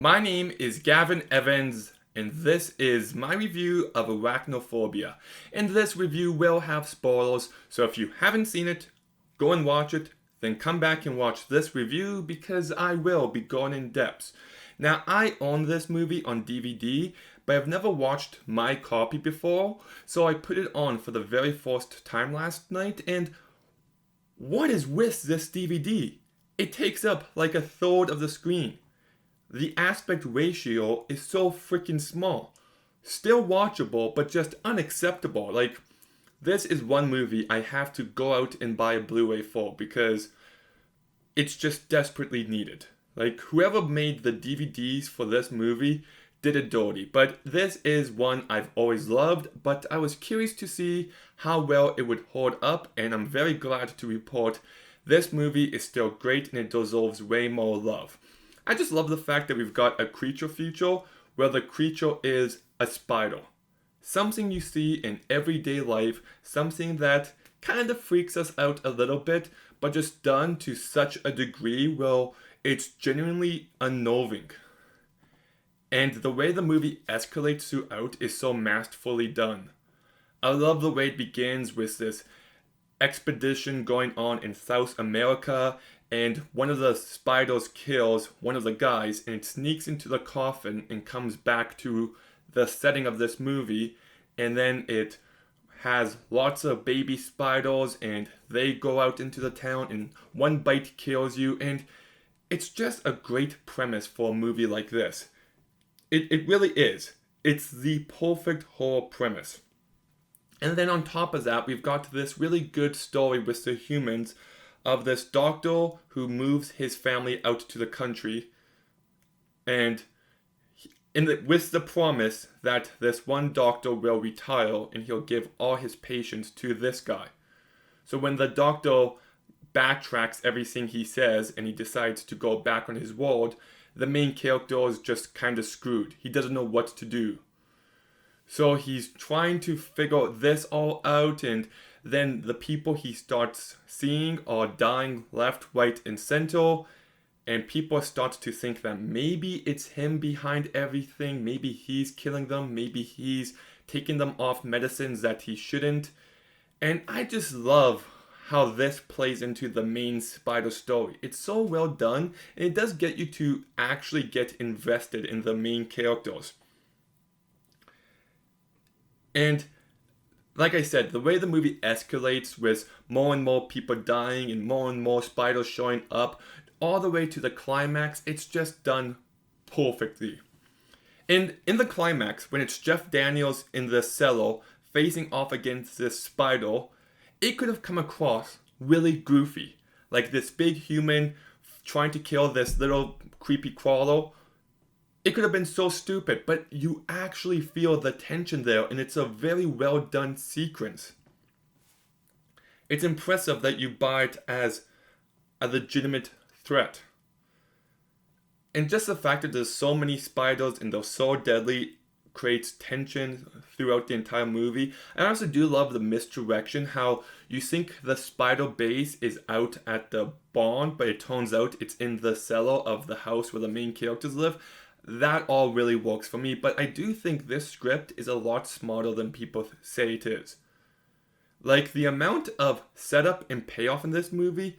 My name is Gavin Evans, and this is my review of Arachnophobia. And this review will have spoilers, so if you haven't seen it, go and watch it, then come back and watch this review because I will be going in depth. Now, I own this movie on DVD, but I've never watched my copy before, so I put it on for the very first time last night, and what is with this DVD? It takes up like a third of the screen. The aspect ratio is so freaking small. Still watchable, but just unacceptable. Like, this is one movie I have to go out and buy a Blu-ray for because it's just desperately needed. Like, whoever made the DVDs for this movie did it dirty. But this is one I've always loved, but I was curious to see how well it would hold up, and I'm very glad to report this movie is still great and it deserves way more love. I just love the fact that we've got a creature feature where the creature is a spider. Something you see in everyday life, something that kind of freaks us out a little bit, but just done to such a degree where it's genuinely unnerving. And the way the movie escalates throughout is so masterfully done. I love the way it begins with this expedition going on in South America, and one of the spiders kills one of the guys and it sneaks into the coffin and comes back to the setting of this movie, and then it has lots of baby spiders and they go out into the town and one bite kills you, and it's just a great premise for a movie like this. It really is. It's the perfect horror premise. And then on top of that, we've got this really good story with the humans of this doctor who moves his family out to the country, and with the promise that this one doctor will retire and he'll give all his patients to this guy. So when the doctor backtracks everything he says and he decides to go back on his word, the main character is just kind of screwed. He doesn't know what to do. So he's trying to figure this all out, and then the people he starts seeing are dying left, right, and center, and people start to think that maybe it's him behind everything, maybe he's killing them, maybe he's taking them off medicines that he shouldn't. And I just love how this plays into the main spider story. It's so well done, and it does get you to actually get invested in the main characters. And like I said, the way the movie escalates with more and more people dying and more spiders showing up, all the way to the climax, it's just done perfectly. And in the climax, when it's Jeff Daniels in the cellar facing off against this spider, it could have come across really goofy. Like this big human trying to kill this little creepy crawler. It could have been so stupid, but you actually feel the tension there, and it's a very well done sequence. It's impressive that you buy it as a legitimate threat. And just the fact that there's so many spiders and they're so deadly creates tension throughout the entire movie. I also do love the misdirection, how you think the spider base is out at the barn, but it turns out it's in the cellar of the house where the main characters live. That all really works for me, but I do think this script is a lot smarter than people say it is. Like, the amount of setup and payoff in this movie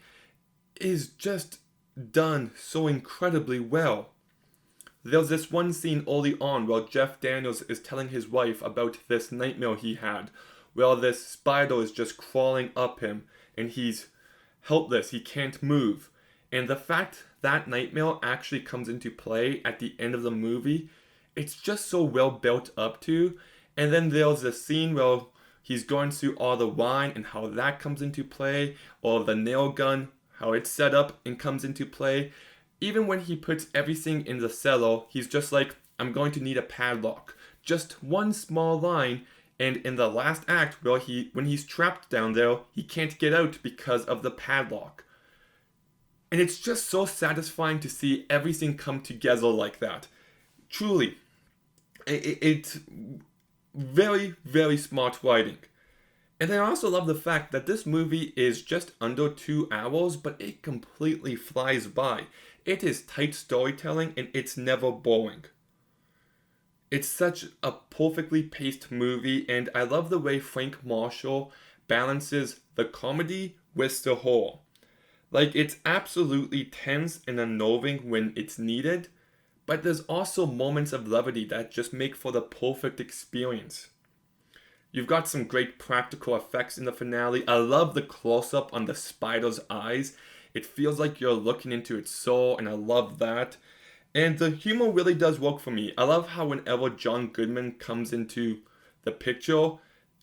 is just done so incredibly well. There's this one scene early on where Jeff Daniels is telling his wife about this nightmare he had, where this spider is just crawling up him and he's helpless, he can't move. And the fact that nightmare actually comes into play at the end of the movie, it's just so well built up to. And then there's a scene where he's going through all the wine and how that comes into play, or the nail gun, how it's set up and comes into play. Even when he puts everything in the cellar, he's just like, I'm going to need a padlock. Just one small line, and in the last act, where when he's trapped down there, he can't get out because of the padlock. And it's just so satisfying to see everything come together like that. Truly, it's very, very smart writing. And I also love the fact that this movie is just under 2 hours, but it completely flies by. It is tight storytelling and it's never boring. It's such a perfectly paced movie, and I love the way Frank Marshall balances the comedy with the horror. Like, it's absolutely tense and unnerving when it's needed, but there's also moments of levity that just make for the perfect experience. You've got some great practical effects in the finale. I love the close-up on the spider's eyes. It feels like you're looking into its soul, and I love that. And the humor really does work for me. I love how whenever John Goodman comes into the picture,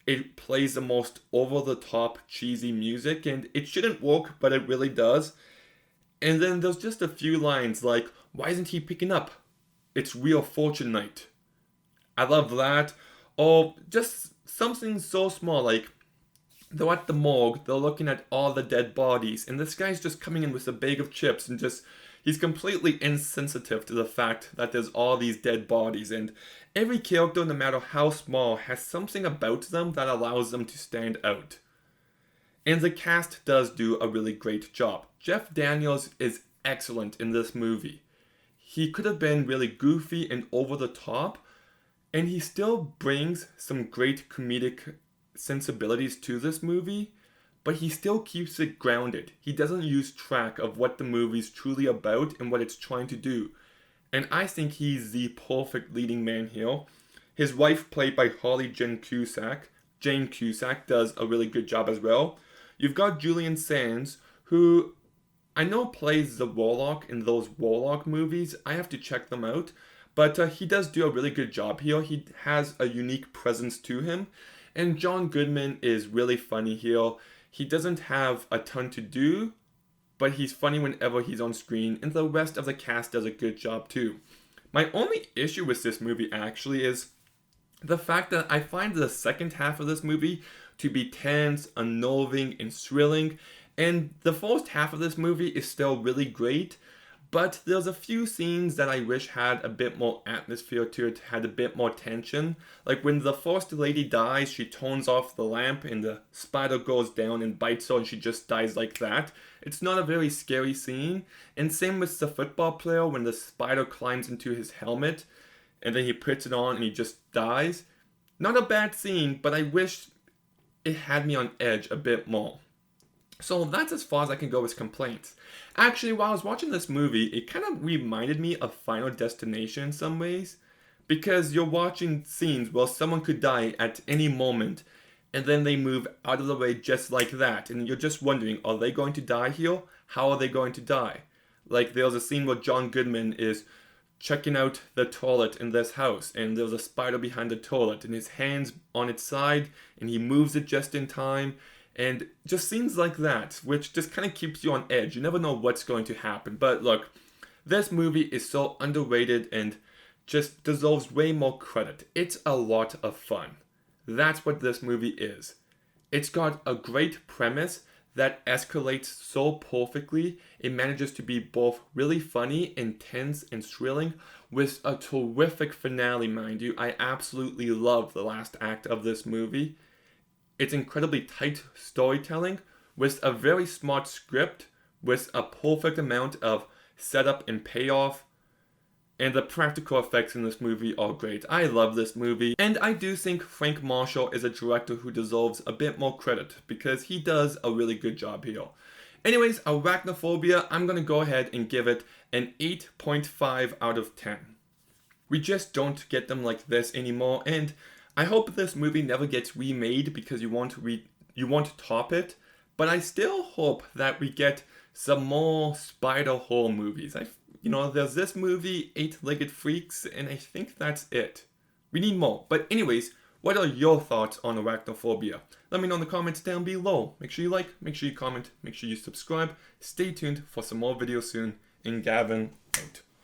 it plays the most over-the-top cheesy music, and it shouldn't work, but it really does. And then there's just a few lines like, why isn't he picking up? It's real fortune night. I love that. Or just something so small like, they're at the morgue, they're looking at all the dead bodies, and this guy's just coming in with a bag of chips and just, he's completely insensitive to the fact that there's all these dead bodies, and every character, no matter how small, has something about them that allows them to stand out. And the cast does do a really great job. Jeff Daniels is excellent in this movie. He could have been really goofy and over the top, and he still brings some great comedic sensibilities to this movie, but he still keeps it grounded. He doesn't lose track of what the movie's truly about and what it's trying to do. And I think he's the perfect leading man here. His wife, played by Jane Cusack, does a really good job as well. You've got Julian Sands, who I know plays the Warlock in those Warlock movies. I have to check them out. But he does do a really good job here. He has a unique presence to him. And John Goodman is really funny here. He doesn't have a ton to do, but he's funny whenever he's on screen. And the rest of the cast does a good job too. My only issue with this movie actually is the fact that I find the second half of this movie to be tense, unnerving, and thrilling. And the first half of this movie is still really great. But there's a few scenes that I wish had a bit more atmosphere to it, had a bit more tension. Like when the first lady dies, she turns off the lamp and the spider goes down and bites her and she just dies like that. It's not a very scary scene. And same with the football player when the spider climbs into his helmet and then he puts it on and he just dies. Not a bad scene, but I wish it had me on edge a bit more. So that's as far as I can go with complaints. Actually, while I was watching this movie, it kind of reminded me of Final Destination in some ways. Because you're watching scenes where someone could die at any moment, and then they move out of the way just like that. And you're just wondering, are they going to die here? How are they going to die? Like there's a scene where John Goodman is checking out the toilet in this house, and there's a spider behind the toilet, and his hand's on its side, and he moves it just in time. And just scenes like that, which just kind of keeps you on edge. You never know what's going to happen. But look, this movie is so underrated and just deserves way more credit. It's a lot of fun. That's what this movie is. It's got a great premise that escalates so perfectly. It manages to be both really funny, intense, and thrilling with a terrific finale, mind you. I absolutely love the last act of this movie. It's incredibly tight storytelling with a very smart script with a perfect amount of setup and payoff. And the practical effects in this movie are great. I love this movie. And I do think Frank Marshall is a director who deserves a bit more credit because he does a really good job here. Anyways, Arachnophobia, I'm going to go ahead and give it an 8.5 out of 10. We just don't get them like this anymore, and I hope this movie never gets remade because you want to top it, but I still hope that we get some more spider horror movies. There's this movie, Eight-Legged Freaks, and I think that's it. We need more. But anyways, what are your thoughts on Arachnophobia? Let me know in the comments down below. Make sure you like, make sure you comment, make sure you subscribe. Stay tuned for some more videos soon. And Gavin, out.